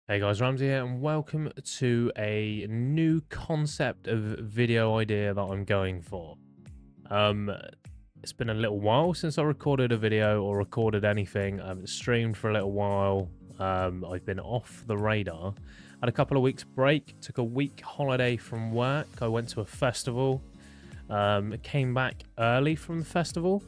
Hey guys, Ramsey here, and welcome to a new concept of video idea that I'm going for. Um, it's been a little while since I recorded a video or recorded anything. I haven't streamed for a little while. I've been off the radar. Had a couple of weeks break, took a week holiday from work. I went to a festival. Came back early from the festival.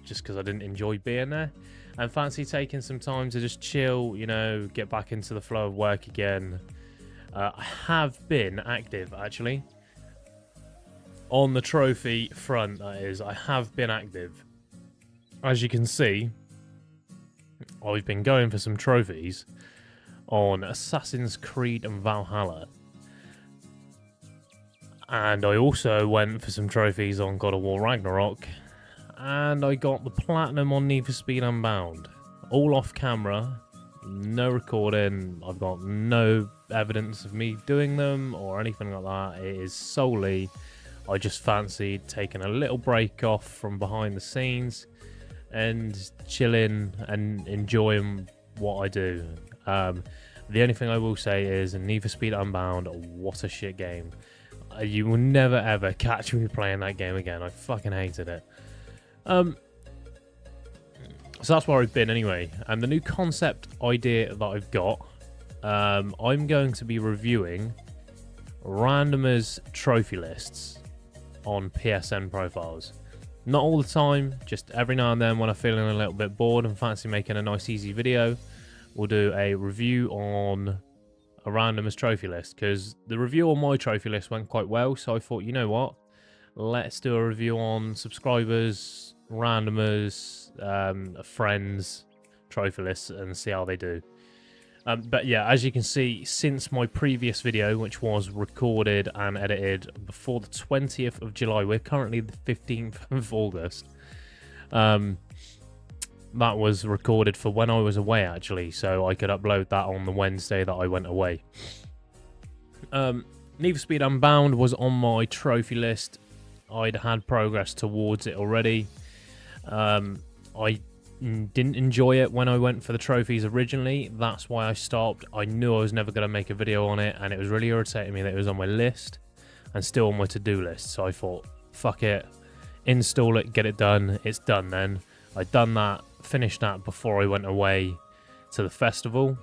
Just because I didn't enjoy being there. And fancy taking some time to just chill, you know, get back into the flow of work again. I have been active, actually. On the trophy front, that is. I have been active. As you can see, I've been going for some trophies on Assassin's Creed and Valhalla. And I also went for some trophies on God of War Ragnarok. And I got the platinum on Need for Speed Unbound. All off camera, no recording. I've got no evidence of me doing them or anything like that. It is solely, I just fancied taking a little break off from behind the scenes and chilling and enjoying what I do. The only thing I will say is Need for Speed Unbound, what a shit game. You will never ever catch me playing that game again. I fucking hated it. So that's where I've been anyway, and the new concept idea that I've got, I'm going to be reviewing randomers trophy lists on PSNProfiles. Not all the time, just every now and then when I'm feeling a little bit bored and fancy making a nice easy video, we'll do a review on a randomers trophy list, because the review on my trophy list went quite well, so I thought, you know what, let's do a review on subscribers, randomers, friends, trophy lists, and see how they do. But yeah, as you can see, since my previous video, which was recorded and edited before the 20th of July, we're currently the 15th of August. That was recorded for when I was away, actually, so I could upload that on the Wednesday that I went away. Need for Speed Unbound was on my trophy list. I'd had progress towards it already. I didn't enjoy it when I went for the trophies originally. That's why I stopped. I knew I was never going to make a video on it, and it was really irritating me that it was on my list and still on my to-do list. So I thought, fuck it, install it, get it done. It's done then. I'd done that, finished that before I went away to the festival.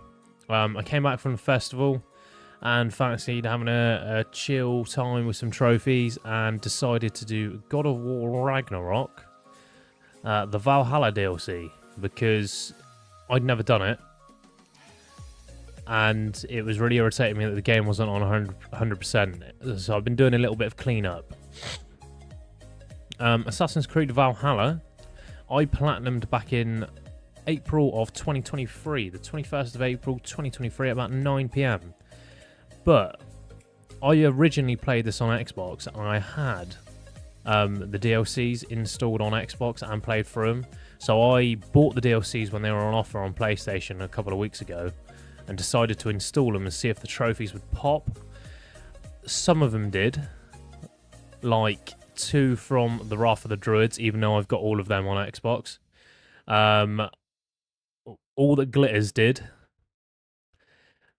I came back from the festival and fancied having a chill time with some trophies and decided to do God of War Ragnarok, the Valhalla DLC, because I'd never done it, and it was really irritating me that the game wasn't on 100%, so I've been doing a little bit of cleanup. Assassin's Creed Valhalla, I platinumed back in April of 2023, the 21st of April 2023 at about 9 PM. But I originally played this on Xbox, and I had the DLCs installed on Xbox and played through them. So I bought the DLCs when they were on offer on PlayStation a couple of weeks ago and decided to install them and see if the trophies would pop. Some of them did, like 2 from the Wrath of the Druids, even though I've got all of them on Xbox. All That Glitters did.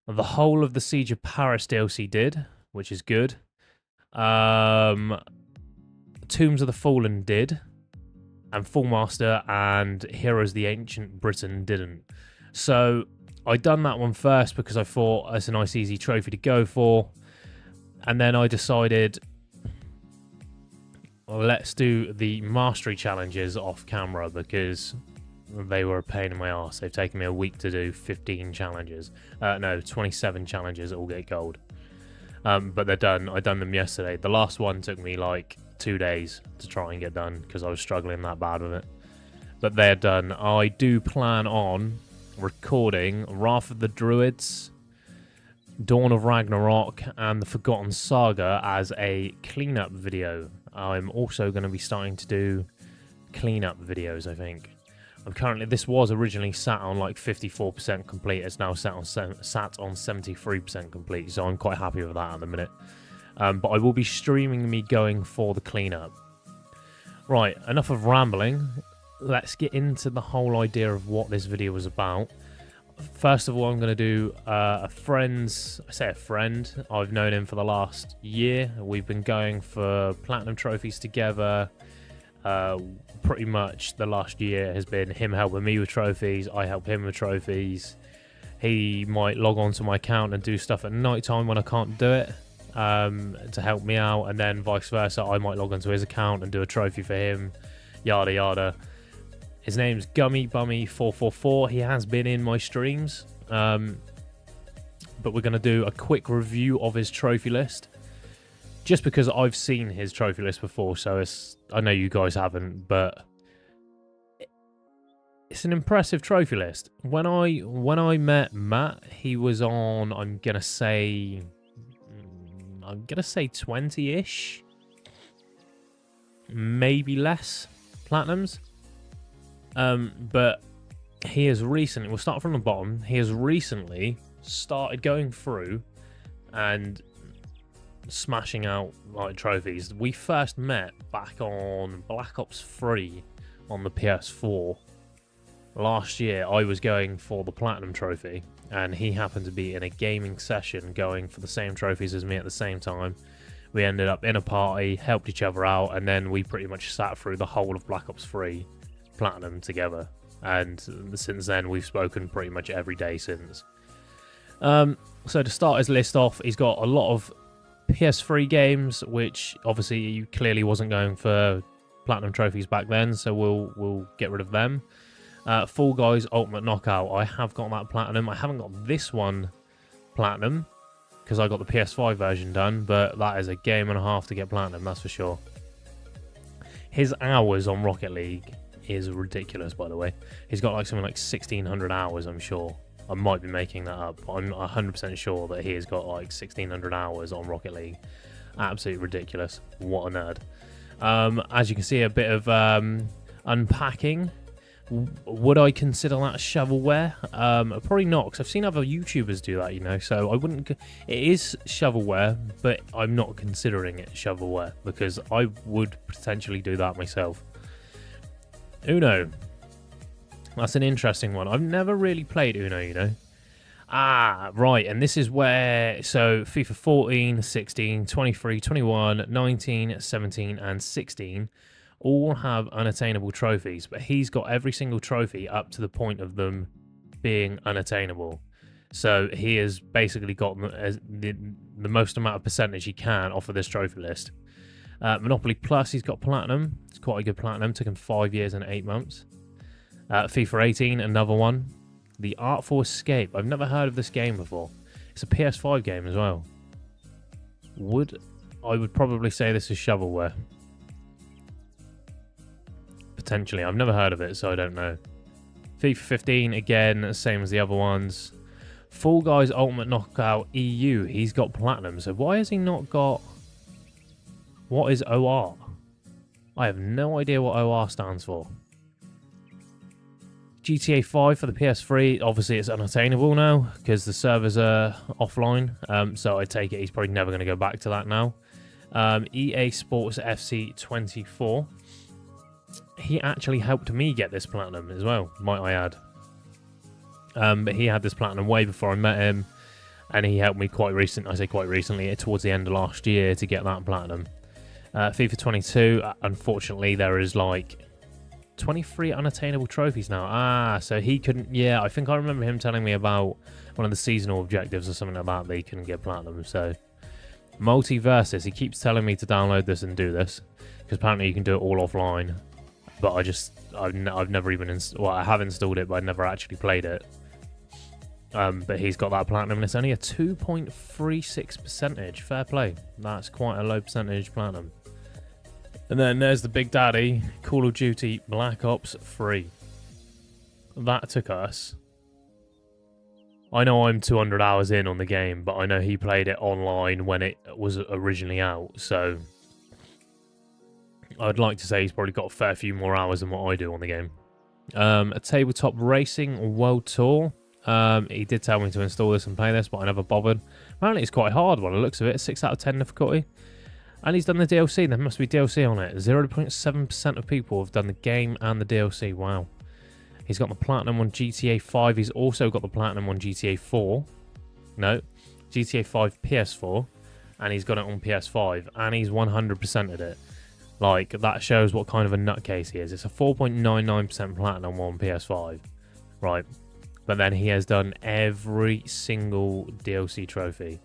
The whole of the Siege of Paris DLC did, which is good. Tombs of the Fallen did, and Fullmaster and Heroes of the Ancient Britain didn't. So I done that one first because I thought that's a nice easy trophy to go for, and then I decided, well, let's do the mastery challenges off camera because they were a pain in my arse. They've taken me a week to do 15 challenges. No, 27 challenges that all get gold. But they're done. I done them yesterday. The last one took me like 2 days to try and get done because I was struggling that bad with it. But they're done. I do plan on recording Wrath of the Druids, Dawn of Ragnarok, and the Forgotten Saga as a cleanup video. I'm also going to be starting to do cleanup videos, I think. This was originally sat on like 54% complete. It's now sat on 73% complete, so I'm quite happy with that at the minute. But I will be streaming me going for the cleanup. Right, enough of rambling. Let's get into the whole idea of what this video was about. First of all, I'm going to do a friend's... I say a friend. I've known him for the last year. We've been going for platinum trophies together. Pretty much the last year has been him helping me with trophies. I help him with trophies. He might log on to my account and do stuff at night time when I can't do it to help me out. And then vice versa. I might log onto his account and do a trophy for him. Yada, yada. His name's Gummy Bummy 444. He has been in my streams. But we're going to do a quick review of his trophy list. Just because I've seen his trophy list before, so I know you guys haven't, but it's an impressive trophy list. When I met Matt, he was on, I'm gonna say 20-ish, maybe less platinums. But he has recently, we'll start from the bottom. He has recently started going through and smashing out like trophies. We first met back on Black Ops 3 on the PS4 last year. I was going for the platinum trophy and he happened to be in a gaming session going for the same trophies as me at the same time. We ended up in a party, helped each other out, and then we pretty much sat through the whole of Black Ops 3 platinum together, and since then we've spoken pretty much every day since. So to start his list off, he's got a lot of PS3 games, which obviously he clearly wasn't going for platinum trophies back then, so we'll get rid of them. Fall Guys Ultimate Knockout, I have got that platinum. I haven't got this one platinum because I got the PS5 version done, but that is a game and a half to get platinum, that's for sure. His hours on Rocket League is ridiculous, by the way. He's got like something like 1,600 hours, I'm sure. I might be making that up. I'm 100% sure that he has got like 1,600 hours on Rocket League. Absolutely ridiculous. What a nerd. As you can see, a bit of unpacking. Would I consider that shovelware? Probably not, because I've seen other YouTubers do that, you know, so I wouldn't... It is shovelware, but I'm not considering it shovelware, because I would potentially do that myself. Uno. That's an interesting one. I've never really played Uno, you know. Ah, right, and this is where... So, FIFA 14, 16, 23, 21, 19, 17, and 16... all have unattainable trophies, but he's got every single trophy up to the point of them being unattainable. So he has basically got the most amount of percentage he can off of this trophy list. Monopoly Plus, he's got platinum. It's quite a good platinum. Took him 5 years and 8 months. FIFA 18, another one. The Artful Escape. I've never heard of this game before. It's a PS5 game as well. I would probably say this is shovelware. Potentially. I've never heard of it, so I don't know. FIFA 15, again, same as the other ones. Fall Guys Ultimate Knockout EU. He's got platinum, so why has he not got... What is OR? I have no idea what OR stands for. GTA 5 for the PS3. Obviously, it's unattainable now because the servers are offline. So I take it he's probably never going to go back to that now. EA Sports FC 24. He actually helped me get this platinum as well, might I add. But he had this platinum way before I met him. And he helped me quite recently, towards the end of last year to get that platinum. FIFA 22, unfortunately, there is like 23 unattainable trophies now. So he couldn't... Yeah, I think I remember him telling me about one of the seasonal objectives or something like that he couldn't get platinum. So, Multiversus, he keeps telling me to download this and do this. Because apparently you can do it all offline. But I've never even... Well, I have installed it, but I've never actually played it. But he's got that platinum, and it's only a 2.36 percentage. Fair play. That's quite a low percentage platinum. And then there's the big daddy, Call of Duty Black Ops 3. That took us... I know I'm 200 hours in on the game, but I know he played it online when it was originally out, so... I'd like to say he's probably got a fair few more hours than what I do on the game. A Tabletop Racing World Tour. He did tell me to install this and play this, but I never bothered. Apparently it's quite hard by the looks of it. 6 out of 10 difficulty. And he's done the DLC. There must be DLC on it. 0.7% of people have done the game and the DLC. Wow. He's got the platinum on GTA 5. He's also got the platinum on GTA 4. No, GTA 5 PS4. And he's got it on PS5. And he's 100%ed it. Like, that shows what kind of a nutcase he is. It's a 4.99% platinum on PS5. Right. But then he has done every single DLC trophy.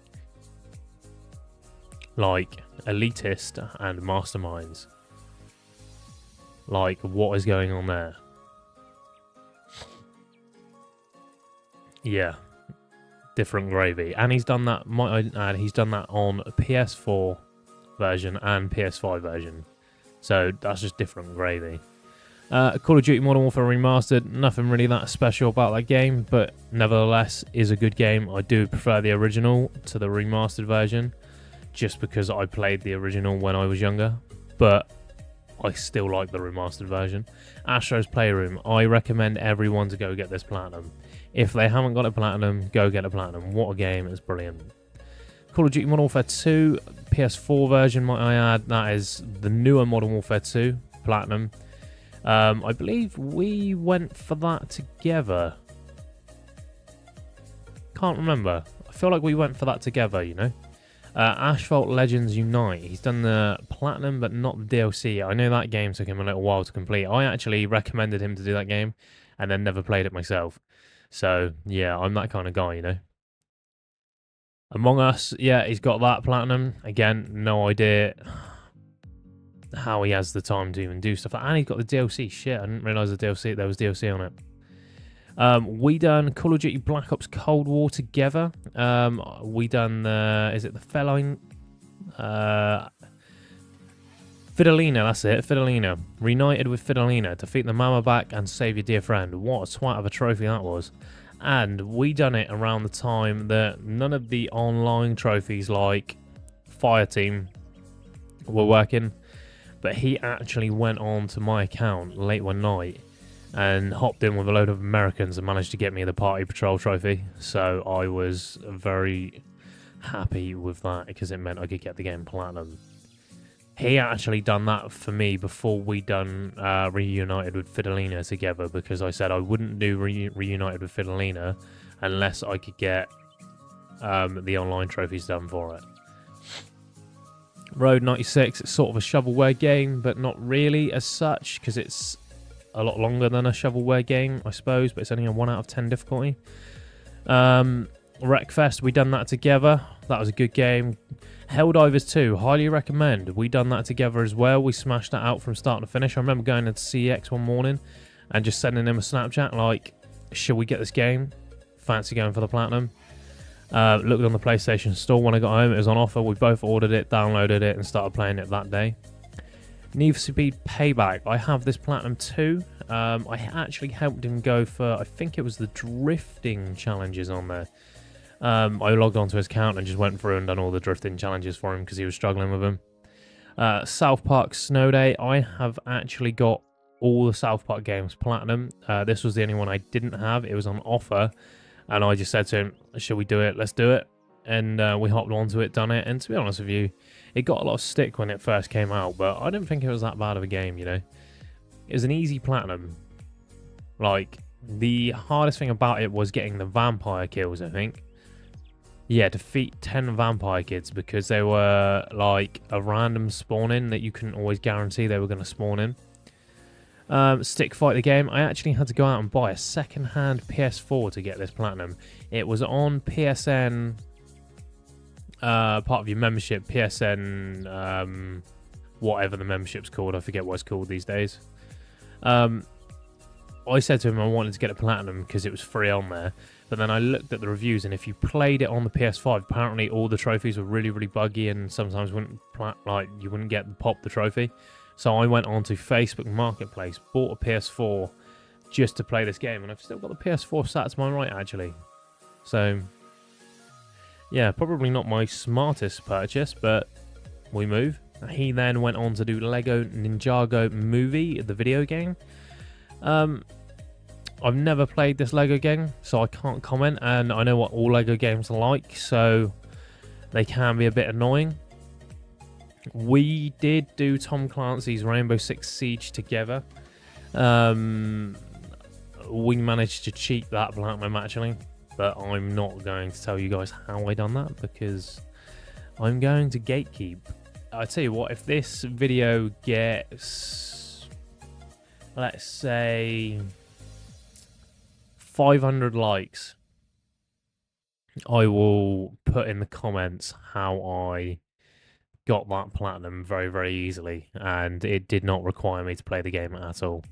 Like, elitist and masterminds. Like, what is going on there? Yeah, different gravy. And he's done that, might I add, he's done that on a PS4 version and PS5 version. So that's just different gravy. Call of Duty Modern Warfare Remastered, nothing really that special about that game, but nevertheless is a good game. I do prefer the original to the remastered version, just because I played the original when I was younger, but I still like the remastered version. Astro's Playroom, I recommend everyone to go get this platinum. If they haven't got a platinum, go get a platinum. What a game, it's brilliant. Call of Duty Modern Warfare 2, PS4 version, might I add, that is the newer Modern Warfare 2, platinum. I believe we went for that together. Can't remember. I feel like we went for that together, you know. Asphalt Legends Unite. He's done the platinum, but not the DLC. I know that game took him a little while to complete. I actually recommended him to do that game, and then never played it myself. So, yeah, I'm that kind of guy, you know. Among Us, yeah, he's got that platinum. Again, no idea how he has the time to even do stuff. And he's got the DLC. Shit, I didn't realise there was DLC on it. We done Call of Duty Black Ops Cold War together. We done the, is it the Feline? Fidelina, that's it, Fidelina. Reunited with Fidelina. Defeat the Mama back and save your dear friend. What a twat of a trophy that was. And we done it around the time that none of the online trophies like Fireteam were working. But he actually went on to my account late one night and hopped in with a load of Americans and managed to get me the Party Patrol trophy. So I was very happy with that because it meant I could get the game platinum. He actually done that for me before we done Reunited with Fidelina together, because I said I wouldn't do Reunited with Fidelina unless I could get the online trophies done for it. Road 96, it's sort of a shovelware game, but not really as such, because it's a lot longer than a shovelware game, I suppose, but it's only a 1 out of 10 difficulty. Wreckfest, we done that together. That was a good game. Helldivers 2, highly recommend. We done that together as well. We smashed that out from start to finish. I remember going into CX one morning and just sending him a Snapchat like, should we get this game? Fancy going for the platinum? Looked on the PlayStation Store when I got home. It was on offer. We both ordered it, downloaded it, and started playing it that day. Need for Speed Payback. I have this platinum too. I actually helped him go for, I think it was the drifting challenges on there. I logged onto his account and just went through and done all the drifting challenges for him because he was struggling with them. South Park Snow Day. I have actually got all the South Park games platinum. This was the only one I didn't have. It was on offer. And I just said to him, shall we do it? Let's do it. And we hopped onto it, done it. And to be honest with you, it got a lot of stick when it first came out. But I didn't think it was that bad of a game, you know. It was an easy platinum. Like, the hardest thing about it was getting the vampire kills, I think. Yeah, defeat 10 vampire kids because they were like a random spawn in that you couldn't always guarantee they were going to spawn in. Stick Fight the game. I actually had to go out and buy a second-hand PS4 to get this platinum. It was on PSN, part of your membership, PSN, whatever the membership's called. I forget what it's called these days. I said to him I wanted to get a platinum because it was free on there. But then I looked at the reviews, and if you played it on the PS5, apparently all the trophies were really, really buggy, and sometimes you wouldn't get the trophy. So I went onto Facebook Marketplace, bought a PS4 just to play this game, and I've still got the PS4 sat to my right, actually. So, yeah, probably not my smartest purchase, but we move. He then went on to do Lego Ninjago Movie, the video game. I've never played this Lego game, so I can't comment, and I know what all Lego games are like, so they can be a bit annoying. We did do Tom Clancy's Rainbow Six Siege together. we managed to cheat that platinum actually, but I'm not going to tell you guys how I done that because I'm going to gatekeep. I tell you what, if this video gets, let's say, 500 likes, I will put in the comments how I got that platinum very, very easily, and it did not require me to play the game at all.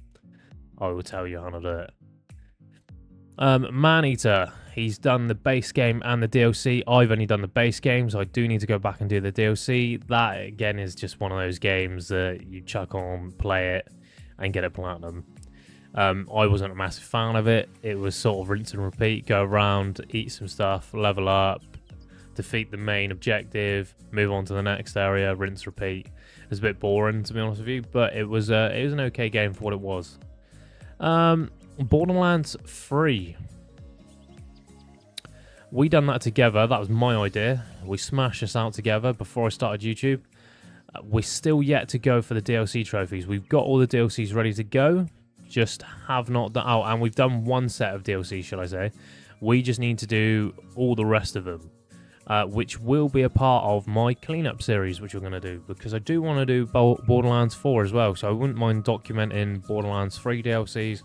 I will tell you how to do it. Maneater, he's done the base game and the DLC. I've only done the base game, so I do need to go back and do the DLC. That, again, is just one of those games that you chuck on, play it, and get a platinum. I wasn't a massive fan of it. It was sort of rinse and repeat, go around, eat some stuff, level up, defeat the main objective, move on to the next area, rinse, repeat. It was a bit boring, to be honest with you, but it was an okay game for what it was. Borderlands 3. We done that together. That was my idea. We smashed this out together before I started YouTube. We're still yet to go for the DLC trophies. We've got all the DLCs ready to go, just have not done... Oh, and we've done one set of DLCs, shall I say. We just need to do all the rest of them, which will be a part of my cleanup series, which we're going to do, because I do want to do Borderlands 4 as well, so I wouldn't mind documenting Borderlands 3 DLCs,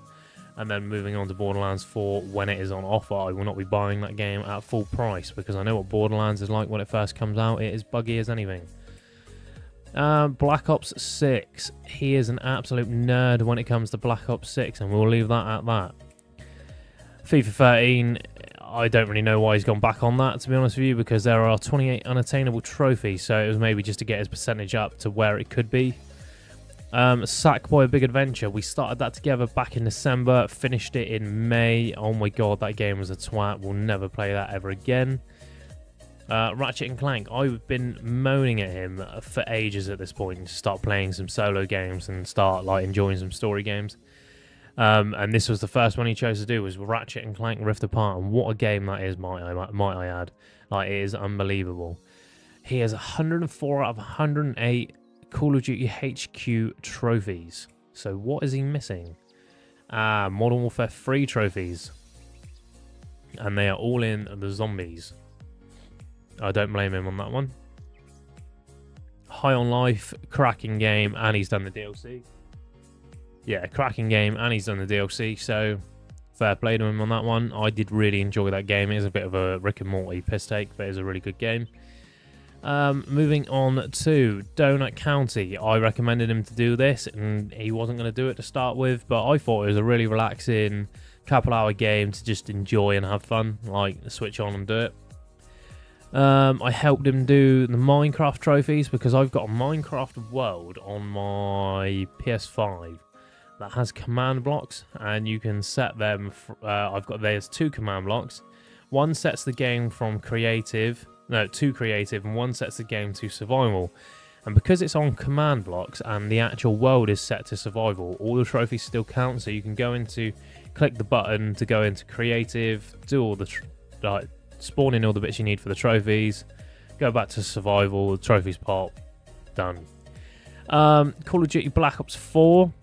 and then moving on to Borderlands 4 when it is on offer. I will not be buying that game at full price, because I know what Borderlands is like when it first comes out. It is buggy as anything. Black Ops 6. He is an absolute nerd when it comes to Black Ops 6, and we'll leave that at that. FIFA 13, I don't really know why he's gone back on that, to be honest with you, because there are 28 unattainable trophies, so it was maybe just to get his percentage up to where it could be. Sackboy: A Big Adventure. We started that together back in December, finished it in May. Oh my god, that game was a twat. We'll never play that ever again. Ratchet and Clank. I've been moaning at him for ages at this point to start playing some solo games and start like enjoying some story games. And this was the first one he chose to do, was Ratchet and Clank Rift Apart, and what a game that is, might I add. Like, it is unbelievable. He has 104 out of 108 Call of Duty HQ trophies. So what is he missing? Modern Warfare 3 trophies. And they are all in the zombies. I don't blame him on that one. High on Life, cracking game, and he's done the DLC. Yeah, cracking game, and he's done the DLC, so fair play to him on that one. I did really enjoy that game. It is a bit of a Rick and Morty piss take, but it's a really good game. Moving on to Donut County. I recommended him to do this, and he wasn't going to do it to start with, but I thought it was a really relaxing couple-hour game to just enjoy and have fun, like switch on and do it. I helped him do the Minecraft trophies, because I've got a Minecraft world on my PS5 that has command blocks, and you can set them. There's 2 command blocks. One sets the game to creative, and one sets the game to survival. And because it's on command blocks and the actual world is set to survival, all the trophies still count. So you can go into, click the button to go into creative, do all the spawn in all the bits you need for the trophies, go back to survival, the trophies pop, done. Call of Duty Black Ops 4.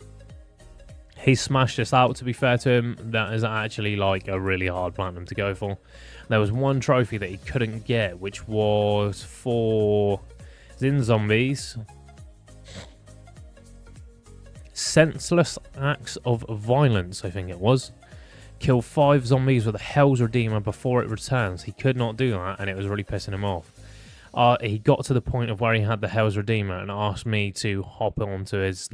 He smashed this out, to be fair to him. That is actually like a really hard platinum to go for. There was one trophy that he couldn't get, which was for Zin Zombies. Senseless Acts of Violence, I think it was. Kill 5 zombies with a Hell's Redeemer before it returns. He could not do that, and it was really pissing him off. He got to the point of where he had the Hell's Redeemer and asked me to hop onto his,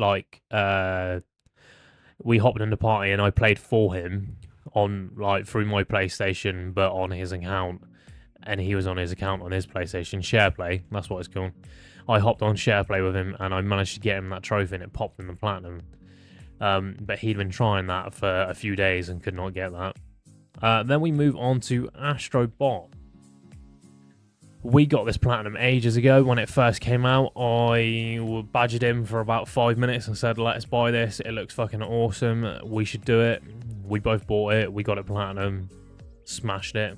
we hopped in the party and I played for him on, through my PlayStation, but on his account. And he was on his account on his PlayStation. SharePlay, that's what it's called. I hopped on SharePlay with him and I managed to get him that trophy, and it popped in the platinum. But he'd been trying that for a few days and could not get that. Then we move on to Astrobot. We got this platinum ages ago when it first came out. I badgered him for about 5 minutes and said, let's buy this. It looks fucking awesome. We should do it. We both bought it. We got it platinum. Smashed it.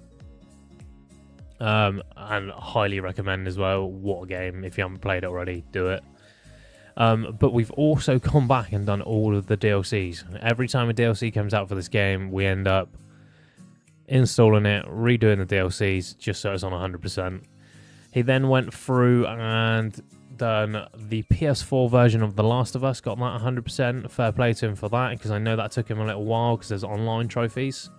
And highly recommend as well. What a game. If you haven't played it already, do it. But we've also gone back and done all of the DLCs. Every time a DLC comes out for this game, we end up installing it, redoing the DLCs, just so it's on 100%. He then went through and done the PS4 version of The Last of Us, got that 100%. Fair play to him for that, because I know that took him a little while, because there's online trophies.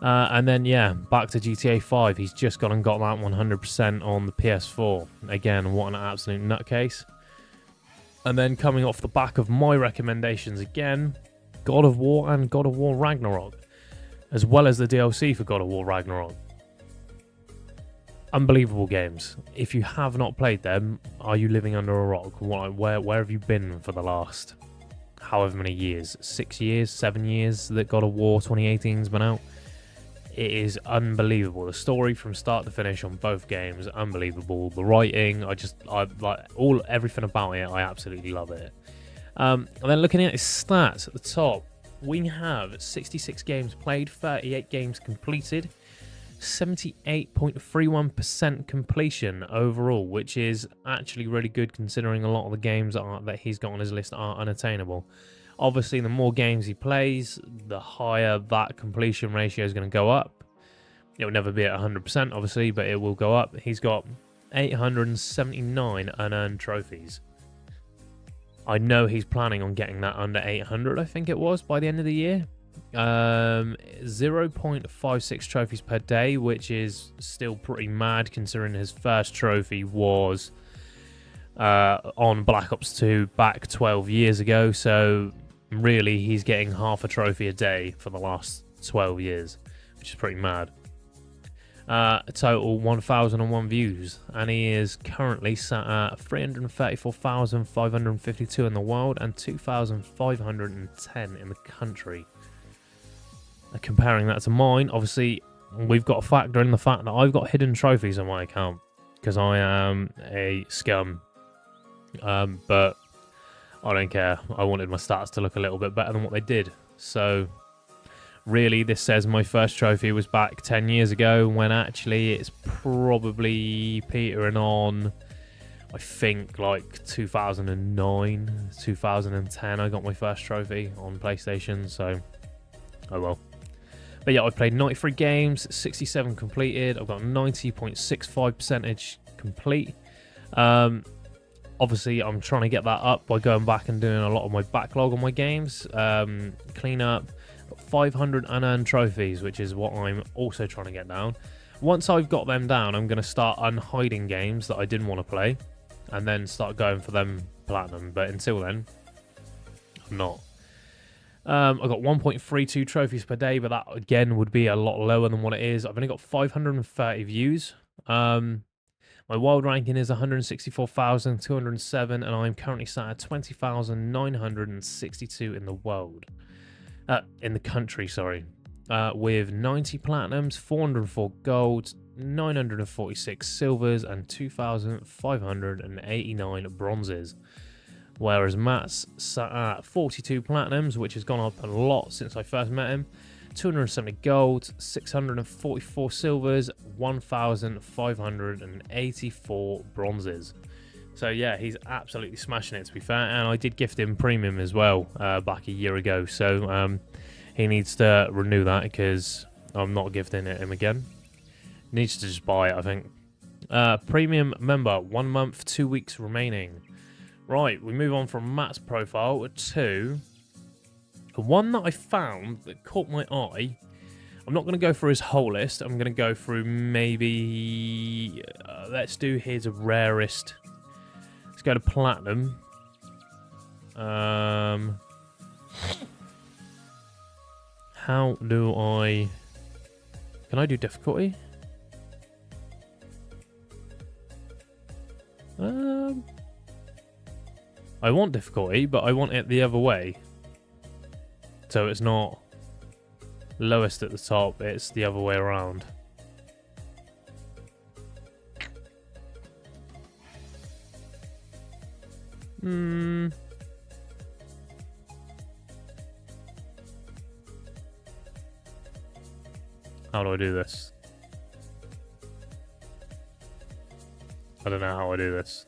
And then, yeah, back to GTA 5. He's just gone and got that 100% on the PS4. Again, what an absolute nutcase. And then coming off the back of my recommendations again, God of War and God of War Ragnarok, as well as the DLC for God of War Ragnarok. Unbelievable games. If you have not played them, are you living under a rock? Where have you been for the last however many years? 6 years, 7 years that God of War 2018's been out? It is unbelievable. The story from start to finish on both games, unbelievable. The writing, I like everything about it. I absolutely love it. And then looking at his stats at the top, we have 66 games played, 38 games completed, 78.31% completion overall, which is actually really good considering a lot of the games that he's got on his list are unattainable. Obviously, the more games he plays, the higher that completion ratio is going to go up. It will never be at 100%, obviously, but it will go up. He's got 879 unearned trophies. I know he's planning on getting that under 800, I think it was, by the end of the year. 0.56 trophies per day, which is still pretty mad considering his first trophy was on Black Ops 2 back 12 years ago. So really, he's getting half a trophy a day for the last 12 years, which is pretty mad. A total 1,001 views, and he is currently sat at 334,552 in the world and 2,510 in the country. Comparing that to mine, obviously, we've got to factor in the fact that I've got hidden trophies on my account because I am a scum. But I don't care. I wanted my stats to look a little bit better than what they did. So really, this says my first trophy was back 10 years ago, when actually it's probably petering on, I think, like 2009, 2010. I got my first trophy on PlayStation, so oh well. But yeah, I've played 93 games, 67 completed. I've got 90.65% complete. Obviously, I'm trying to get that up by going back and doing a lot of my backlog on my games. Clean up. 500 unearned trophies, which is what I'm also trying to get down. Once I've got them down, I'm going to start unhiding games that I didn't want to play and then start going for them platinum. But until then, I'm not. I've got 1.32 trophies per day, but that again would be a lot lower than what it is. I've only got 530 views. My world ranking is 164,207, and I'm currently sat at 20,962 in the world. In the country, sorry. With 90 platinums, 404 golds, 946 silvers, and 2,589 bronzes. Whereas Matt's sat at 42 platinums, which has gone up a lot since I first met him, 270 golds, 644 silvers, 1,584 bronzes. So yeah, he's absolutely smashing it, to be fair. And I did gift him premium as well back a year ago. So he needs to renew that because I'm not gifting it him again. Needs to just buy it, I think. Premium member, 1 month, 2 weeks remaining. Right, we move on from Matt's profile to the one that I found that caught my eye. I'm not going to go through his whole list. I'm going to go through maybe... let's do his rarest. Let's go to platinum. How do I... Can I do difficulty? I want difficulty, but I want it the other way. So it's not lowest at the top, it's the other way around. How do I do this? I don't know how I do this.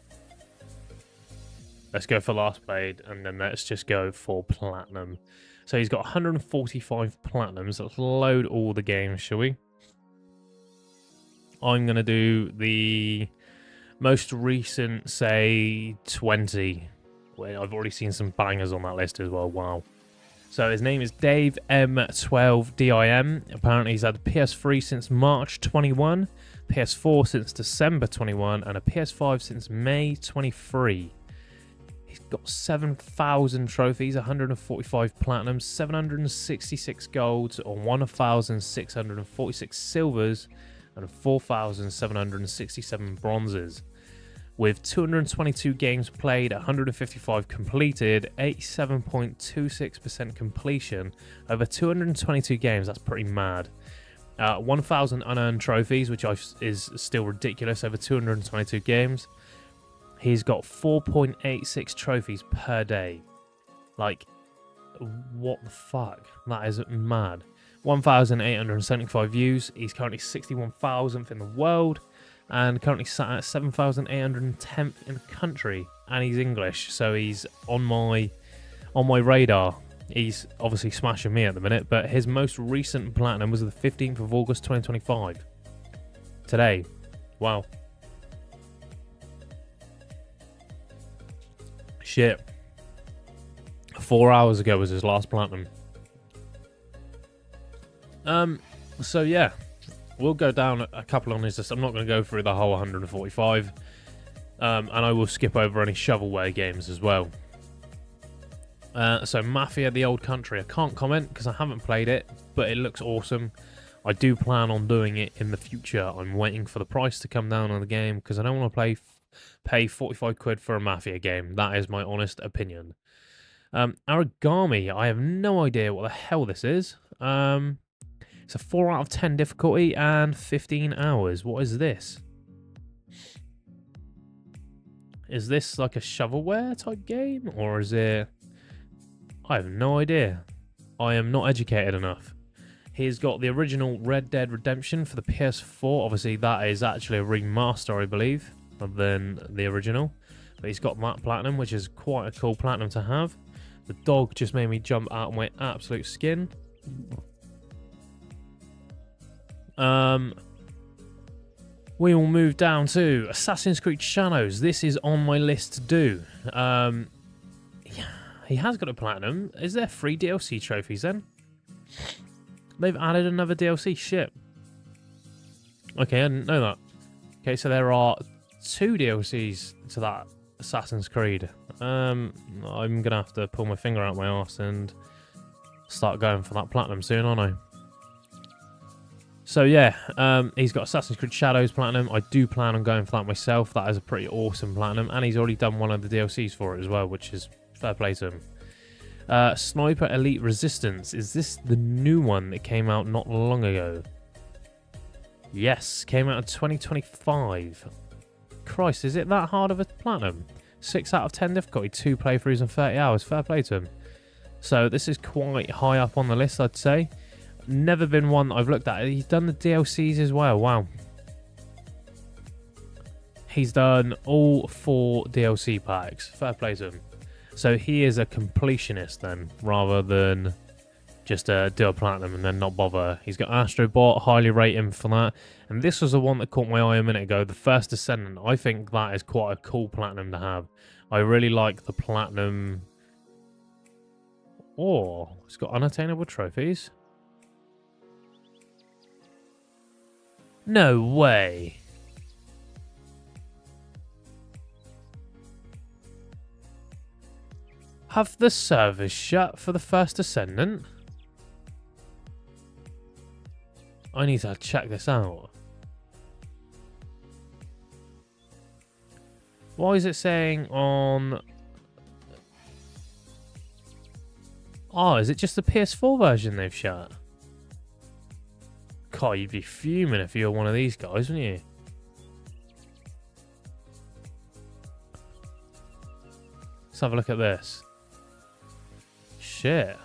Let's go for last played, and then let's just go for platinum. So he's got 145 platinums. Let's load all the games, shall we? I'm going to do the most recent, say, 20. Wait, I've already seen some bangers on that list as well. Wow. So his name is Dave M12DIM. Apparently he's had the PS3 since March 21, PS4 since December 21, and a PS5 since May 23. He's got 7,000 trophies, 145 platinums, 766 golds, or 1,646 silvers, and 4,767 bronzes. With 222 games played, 155 completed, 87.26% completion, over 222 games, that's pretty mad. 1,000 unearned trophies, which is still ridiculous, over 222 games. He's got 4.86 trophies per day. Like, what the fuck? That is mad. 1,875 views. He's currently 61,000th in the world, and currently sat at 7,810th in the country. And he's English, so he's on my radar. He's obviously smashing me at the minute, but his most recent platinum was the 15th of August 2025. Today. Wow. Shit. 4 hours ago was his last platinum. So yeah, we'll go down a couple on his list. I'm not going to go through the whole 145, and I will skip over any shovelware games as well. So Mafia: The Old Country, I can't comment because I haven't played it, but it looks awesome. I do plan on doing it in the future. I'm waiting for the price to come down on the game because I don't want to pay 45 quid for a Mafia game. That is my honest opinion. Origami, I have no idea what the hell this is. It's a 4 out of 10 difficulty and 15 hours. What is this? Is this like a shovelware type game? Or is it... I have no idea. I am not educated enough. He's got the original Red Dead Redemption for the PS4. Obviously, that is actually a remaster, I believe, than the original. But he's got that platinum, which is quite a cool platinum to have. The dog just made me jump out of my absolute skin. We will move down to Assassin's Creed Shadows. This is on my list to do. Yeah, he has got a platinum. Is there 3 DLC trophies then? They've added another DLC. Shit. Okay, I didn't know that. Okay, so there are 2 DLCs to that Assassin's Creed. I'm gonna have to pull my finger out my arse and start going for that platinum soon, aren't I? So yeah, he's got Assassin's Creed Shadows platinum. I do plan on going for that myself. That is a pretty awesome platinum, and he's already done one of the DLCs for it as well, which is fair play to him. Sniper Elite Resistance. Is this the new one that came out not long ago? Yes, came out in 2025. Christ, is it that hard of a platinum? 6 out of 10 difficulty, 2 playthroughs and 30 hours. Fair play to him. So this is quite high up on the list, I'd say. Never been one that I've looked at. He's done the DLCs as well. Wow. He's done all 4 DLC packs. Fair play to him. So he is a completionist then, rather than just do a platinum and then not bother. He's got Astrobot, highly rate him for that. And this was the one that caught my eye a minute ago, the First Descendant. I think that is quite a cool platinum to have. I really like the platinum. Oh, it's got unattainable trophies. No way. Have the servers shut for the First Descendant? I need to check this out. Why is it saying on... Oh, is it just the PS4 version they've shut? God, you'd be fuming if you were one of these guys, wouldn't you? Let's have a look at this. Shit.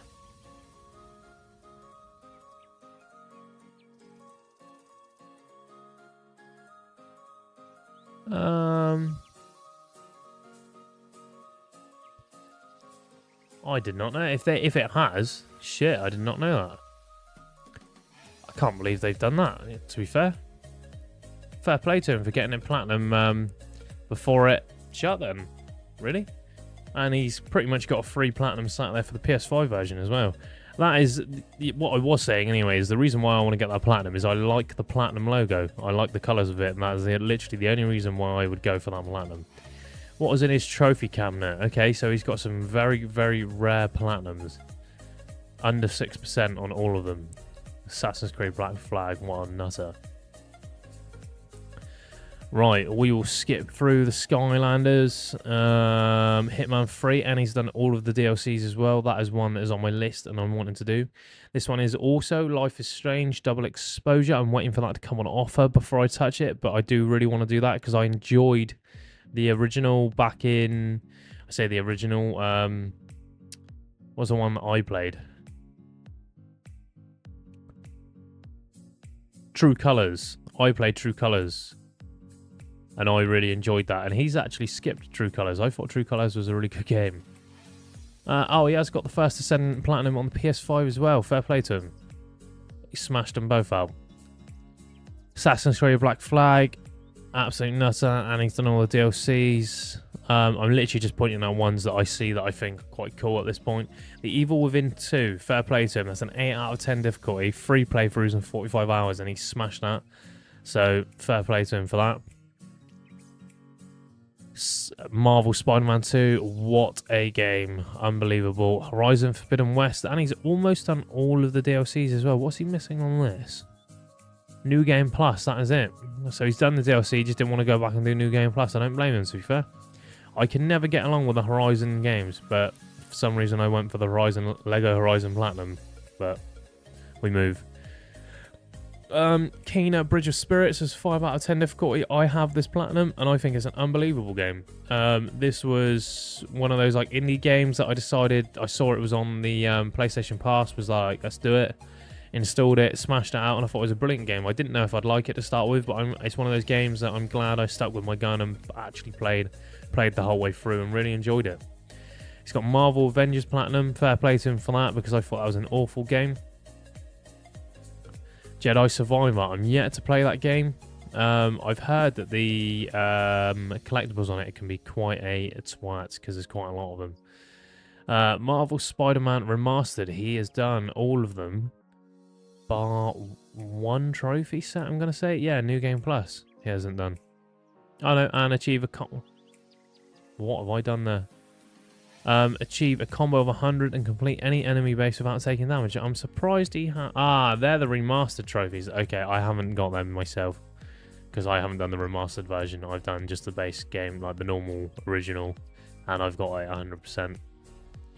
I did not know. If it has, shit, I did not know that. I can't believe they've done that, to be fair. Fair play to him for getting it platinum before it shut then. Really? And he's pretty much got a free platinum sat there for the PS5 version as well. That is what I was saying anyway, is the reason why I want to get that platinum is I like the platinum logo. I like the colours of it, and that is literally the only reason why I would go for that platinum. What was in his trophy cabinet? Okay, so he's got some very, very rare platinums. Under 6% on all of them. Assassin's Creed Black Flag, what a nutter. Right, we will skip through the Skylanders, Hitman 3, and he's done all of the DLCs as well. That is one that is on my list and I'm wanting to do. This one is also Life is Strange, Double Exposure. I'm waiting for that to come on offer before I touch it, but I do really want to do that because I enjoyed the original back in... I say the original, was the one that I played. True Colors. I played True Colors. And I really enjoyed that. And he's actually skipped True Colors. I thought True Colors was a really good game. Oh, he has got the first Ascendant Platinum on the PS5 as well. Fair play to him. He smashed them both out. Assassin's Creed Black Flag. Absolute nutter. And he's done all the DLCs. I'm literally just pointing out ones that I see that I think are quite cool at this point. The Evil Within 2. Fair play to him. That's an 8 out of 10 difficulty. 3 playthroughs in 45 hours. And he smashed that. So, fair play to him for that. Marvel Spider-Man 2, what a game. Unbelievable. Horizon Forbidden West, and he's almost done all of the DLCs as well. What's he missing on this? New Game Plus, that is it. So he's done the DLC, just didn't want to go back and do New Game Plus. I don't blame him, to be fair. I can never get along with the Horizon games, but for some reason I went for the Lego Horizon Platinum, but we move. Kena Bridge of Spirits is 5 out of 10 difficulty. I have this platinum and I think it's an unbelievable game. This was one of those like indie games that I decided, I saw it was on the PlayStation Pass, was like, let's do it. Installed it, smashed it out, and I thought it was a brilliant game. I didn't know if I'd like it to start with, but it's one of those games that I'm glad I stuck with my gun and actually played the whole way through and really enjoyed it. He's got Marvel Avengers Platinum. Fair play to him for that because I thought that was an awful game. Jedi Survivor. I'm yet to play that game. I've heard that the collectibles on it can be quite a twat because there's quite a lot of them. Marvel Spider-Man Remastered. He has done all of them, bar one trophy set, I'm going to say. Yeah, New Game Plus. He hasn't done. Oh no, and achieve a... What have I done there? Achieve a combo of 100 and complete any enemy base without taking damage. I'm surprised he had... Ah, they're the remastered trophies. Okay, I haven't got them myself because I haven't done the remastered version. I've done just the base game, like the normal original, and I've got like 100%.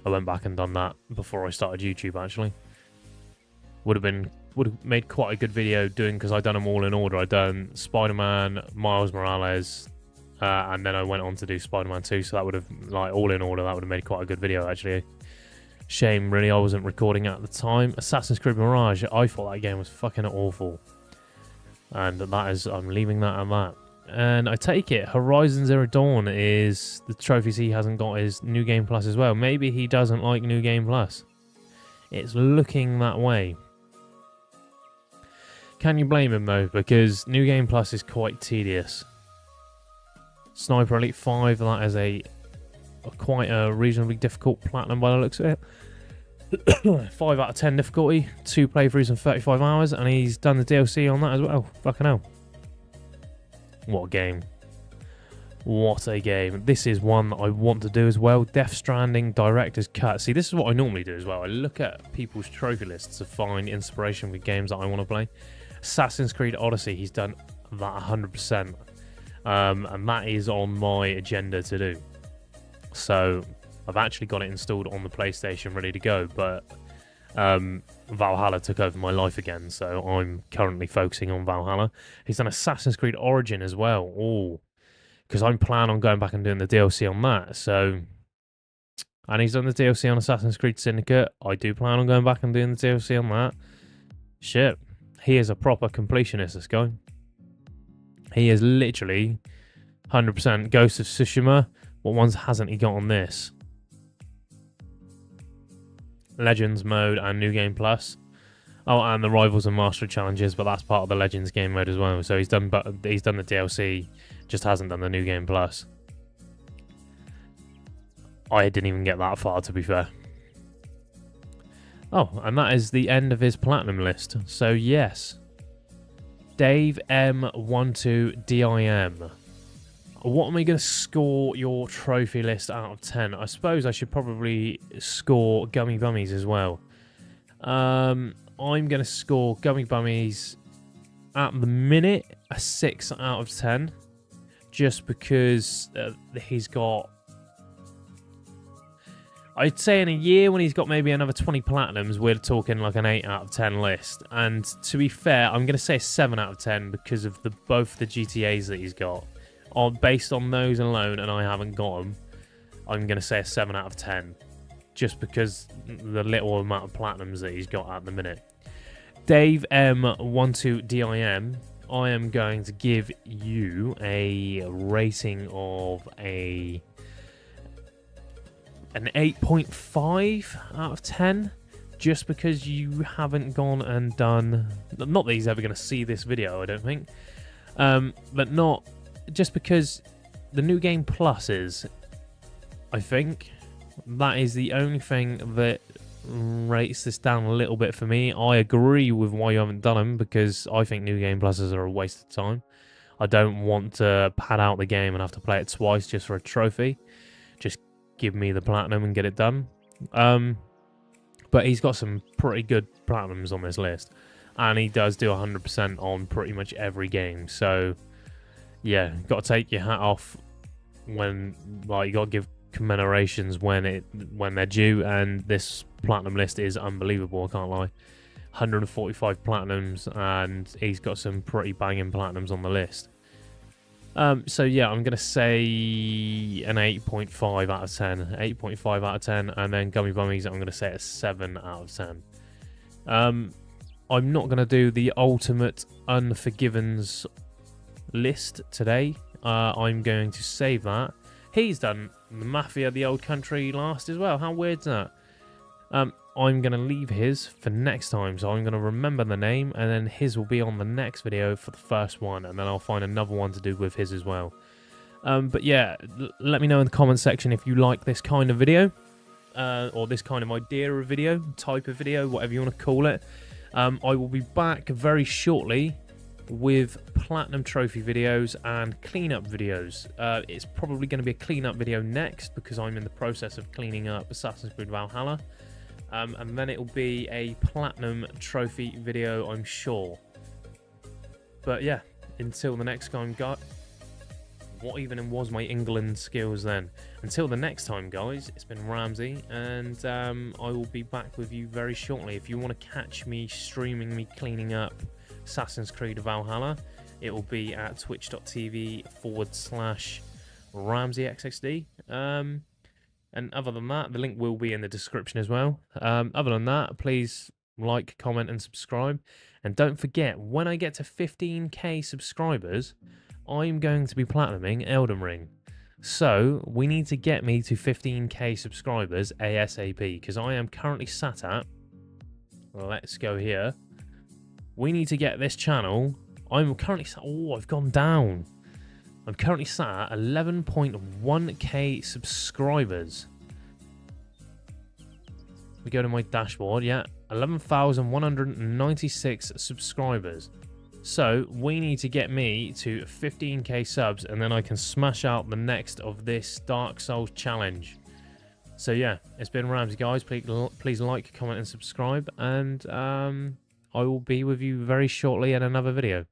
I went back and done that before I started YouTube, actually. Would have made quite a good video doing, because I've done them all in order. I've done Spider-Man, Miles Morales, and then I went on to do Spider-Man 2, so that would have, like, all in order, that would have made quite a good video, actually. Shame, really, I wasn't recording at the time. Assassin's Creed Mirage, I thought that game was fucking awful. And that is, I'm leaving that at that. And I take it, Horizon Zero Dawn is, the trophies he hasn't got is New Game Plus as well. Maybe he doesn't like New Game Plus. It's looking that way. Can you blame him, though? Because New Game Plus is quite tedious. Sniper Elite 5, that is quite a reasonably difficult platinum by the looks of it. 5 out of 10 difficulty, 2 playthroughs in 35 hours, and he's done the DLC on that as well. Fucking hell. What a game. What a game. This is one that I want to do as well. Death Stranding Director's Cut. See, this is what I normally do as well. I look at people's trophy lists to find inspiration with games that I want to play. Assassin's Creed Odyssey, he's done that 100%. And that is on my agenda to do. So I've actually got it installed on the PlayStation ready to go, but Valhalla took over my life again, so I'm currently focusing on Valhalla. He's done Assassin's Creed Origin as well. Oh, because I'm planning on going back and doing the DLC on that. So, and he's done the DLC on Assassin's Creed Syndicate. I do plan on going back and doing the DLC on that. Shit, he is a proper completionist, this guy. He is literally 100% Ghost of Tsushima. What ones hasn't he got on this? Legends mode and New Game Plus. Oh, and the Rivals and Mastery challenges, but that's part of the Legends game mode as well. So he's done the DLC, just hasn't done the New Game Plus. I didn't even get that far, to be fair. Oh, and that is the end of his platinum list. So yes, Dave M12DIM. What am I going to score your trophy list out of 10? I suppose I should probably score Gummy Bummies as well. I'm going to score Gummy Bummies at the minute a 6 out of 10. Just because he's got... I'd say in a year when he's got maybe another 20 platinums, we're talking like an 8 out of 10 list. And to be fair, I'm going to say 7 out of 10 because of both the GTAs that he's got. Based on those alone, and I haven't got them, I'm going to say a 7 out of 10. Just because the little amount of platinums that he's got at the minute. Dave M12DIM, I am going to give you a rating of an 8.5 out of 10. Just because you haven't gone and done... Not that he's ever going to see this video, I don't think. But not... Just because the New Game Pluses, I think, that is the only thing that rates this down a little bit for me. I agree with why you haven't done them, because I think New Game Pluses are a waste of time. I don't want to pad out the game and have to play it twice just for a trophy. Just give me the platinum and get it done. But he's got some pretty good platinums on this list. And he does do 100% on pretty much every game. So... yeah, got to take your hat off when, like, you got to give commemorations when they're due, and this platinum list is unbelievable, I can't lie. 145 platinums, and he's got some pretty banging platinums on the list. So yeah, I'm going to say an 8.5 out of 10. 8.5 out of 10, and then Gummy Bummies, I'm going to say a 7 out of 10. I'm not going to do the ultimate Unforgivens list today. I'm going to save that. He's done the Mafia, the Old Country last as well. How weird's that? I'm going to leave his for next time, so I'm going to remember the name, and then his will be on the next video for the first one, and then I'll find another one to do with his as well. But yeah, let me know in the comment section if you like this kind of video, or this kind of idea of video, type of video, whatever you want to call it. I will be back very shortly with platinum trophy videos and cleanup videos. It's probably going to be a cleanup video next, because I'm in the process of cleaning up Assassin's Creed Valhalla, and then it will be a platinum trophy video, I'm sure. But yeah, until the next time, guys. What even was my England skills then? Until the next time, guys, it's been Ramsey, and I will be back with you very shortly. If you want to catch me streaming me cleaning up Assassin's Creed Valhalla, it will be at twitch.tv/RamseyXXD. And other than that, the link will be in the description as well. Other than that, please like, comment, and subscribe. And don't forget, when I get to 15k subscribers, I'm going to be platinuming Elden Ring. So we need to get me to 15k subscribers ASAP, because I am currently sat at... Let's go here. We need to get this channel. I'm currently sat... Oh, I've gone down. I'm currently sat at 11.1k subscribers. We go to my dashboard. Yeah, 11,196 subscribers. So we need to get me to 15k subs, and then I can smash out the next of this Dark Souls challenge. So yeah, it's been Ramsey, guys. Please like, comment, and subscribe, and I will be with you very shortly in another video.